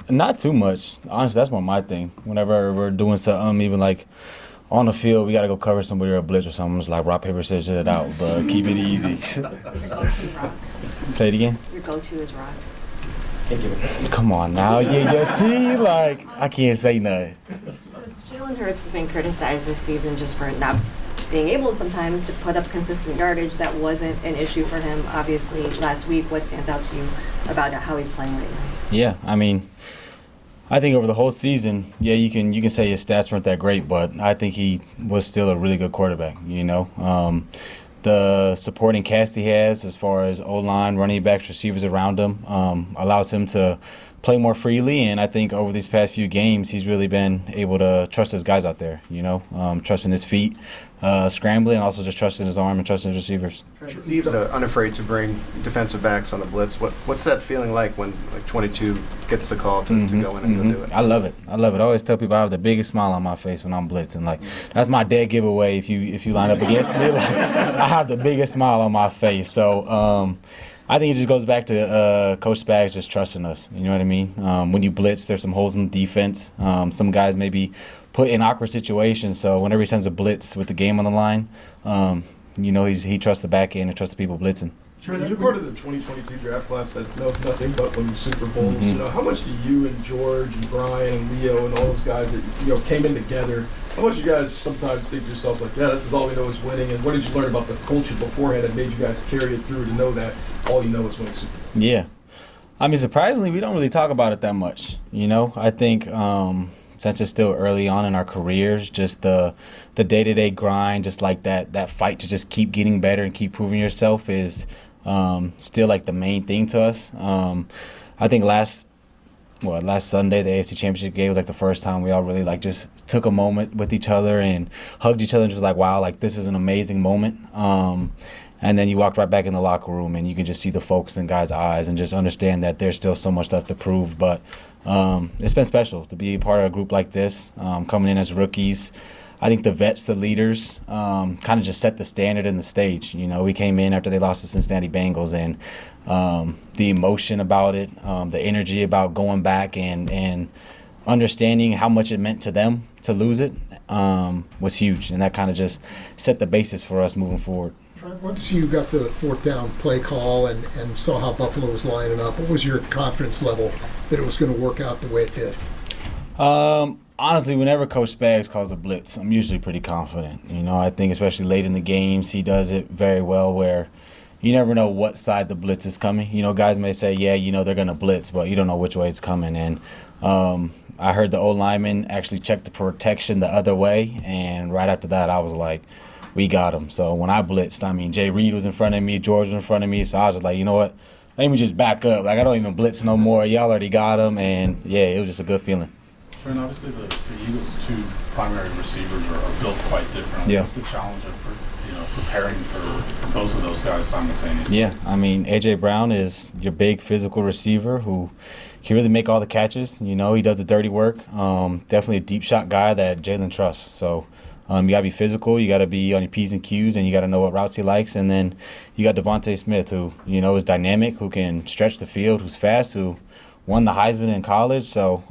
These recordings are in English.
Not too much. Honestly, that's more my thing. Whenever we're doing something, even like on the field, we got to go cover somebody or a blitz or something. I'm just like rock, paper, scissors it out, but keep it easy. Your go-to rock. Say it again. Your go-to is rock. Come on now. Yeah, see, like, I can't say nothing. So Jalen Hurts has been criticized this season just for not being able sometimes to put up consistent yardage. That wasn't an issue for him, obviously, last week. What stands out to you about how he's playing right now? Yeah, I mean, I think over the whole season, yeah, you can say his stats weren't that great, but I think he was still a really good quarterback, you know. The supporting cast he has as far as O-line, running backs, receivers around him allows him to play more freely, and I think over these past few games he's really been able to trust his guys out there, you know, trusting his feet, scrambling, and also just trusting his arm and trusting his receivers. Steve's unafraid to bring defensive backs on the blitz. What's that feeling like when 22 gets the call to go in and go do it? I love it. I always tell people I have the biggest smile on my face when I'm blitzing. Like that's my dead giveaway if you line up against me. Like I have the biggest smile on my face. So I think it just goes back to Coach Spags just trusting us. You know what I mean? When you blitz, there's some holes in the defense. Some guys may be put in awkward situations. So whenever he sends a blitz with the game on the line, you know he trusts the back end and trusts the people blitzing. Trent, you're part of the 2022 draft class that knows nothing but winning Super Bowls. You know, how much do you and George and Brian and Leo and all those guys that came in together? How much you guys sometimes think to yourselves like, yeah, this is all we know is winning? And what did you learn about the culture beforehand that made you guys carry it through to know that all you know is winning Super Bowls? Yeah, I mean, surprisingly, we don't really talk about it that much. You know, I think since it's still early on in our careers, just the day-to-day grind, just like that fight to just keep getting better and keep proving yourself is still like the main thing to us. I think last Sunday, the AFC Championship game was like the first time we all really like just took a moment with each other and hugged each other and just was like, wow, like this is an amazing moment. And then you walked right back in the locker room and you can just see the focus in guys' eyes and just understand that there's still so much left to prove. But it's been special to be a part of a group like this, coming in as rookies. I think the vets, the leaders, kind of just set the standard and the stage. You know, we came in after they lost the Cincinnati Bengals, and the emotion about it, the energy about going back and understanding how much it meant to them to lose it was huge, and that kind of just set the basis for us moving forward. Once you got the fourth down play call and saw how Buffalo was lining up, what was your confidence level that it was going to work out the way it did? Honestly, whenever Coach Spags calls a blitz, I'm usually pretty confident. You know, I think especially late in the games, he does it very well where you never know what side the blitz is coming. You know, guys may say, yeah, you know, they're going to blitz, but you don't know which way it's coming. And I heard the O-lineman actually check the protection the other way, and right after that, I was like, we got him. So when I blitzed, I mean, Jay Reed was in front of me, George was in front of me, so I was just like, you know what, let me just back up. Like, I don't even blitz no more. Y'all already got him, and, yeah, it was just a good feeling. Trent, obviously the Eagles' two primary receivers are built quite differently. Yeah. What's the challenge of preparing for both of those guys simultaneously? Yeah, I mean, A.J. Brown is your big physical receiver who can really make all the catches. You know, he does the dirty work. Definitely a deep shot guy that Jalen trusts. So you got to be physical, you got to be on your P's and Q's, and you got to know what routes he likes. And then you got Devontae Smith, who, you know, is dynamic, who can stretch the field, who's fast, who won the Heisman in college. So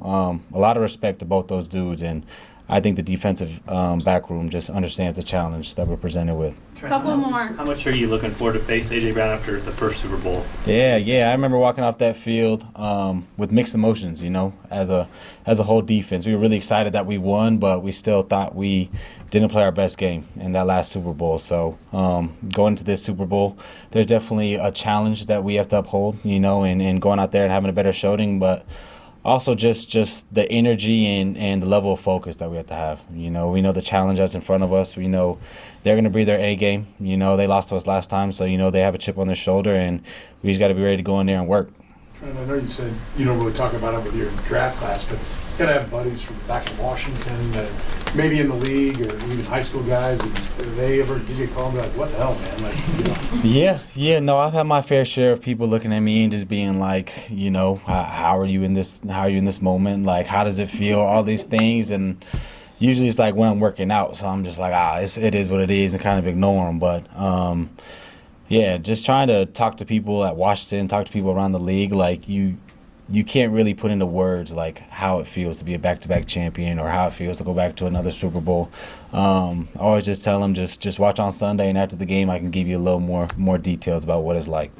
a lot of respect to both those dudes. And I think the defensive back room just understands the challenge that we're presented with. Couple more. How much are you looking forward to face A.J. Brown after the first Super Bowl? Yeah. I remember walking off that field with mixed emotions, you know, as a whole defense. We were really excited that we won, but we still thought we didn't play our best game in that last Super Bowl. So going into this Super Bowl, there's definitely a challenge that we have to uphold, you know, and going out there and having a better showing, but also just the energy and the level of focus that we have to have. You know, we know the challenge that's in front of us. We know they're going to bring their A game. You know, they lost to us last time, so, you know, they have a chip on their shoulder, and we just got to be ready to go in there and work. Trent, I know you said you don't really talk about it with your draft class, but you got to have buddies from back in Washington that maybe in the league or even high school guys, and they ever give you a call and be like, what the hell, man? Like, you know. Yeah. No, I've had my fair share of people looking at me and just being like, you know, how are you in this moment? Like, how does it feel? All these things. And usually it's like when I'm working out, so I'm just like, it is what it is, and kind of ignore them. But yeah, just trying to talk to people at Washington, talk to people around the league. Like, you you can't really put into words like how it feels to be a back-to-back champion or how it feels to go back to another Super Bowl. I always just tell them just watch on Sunday, and after the game I can give you a little more details about what it's like.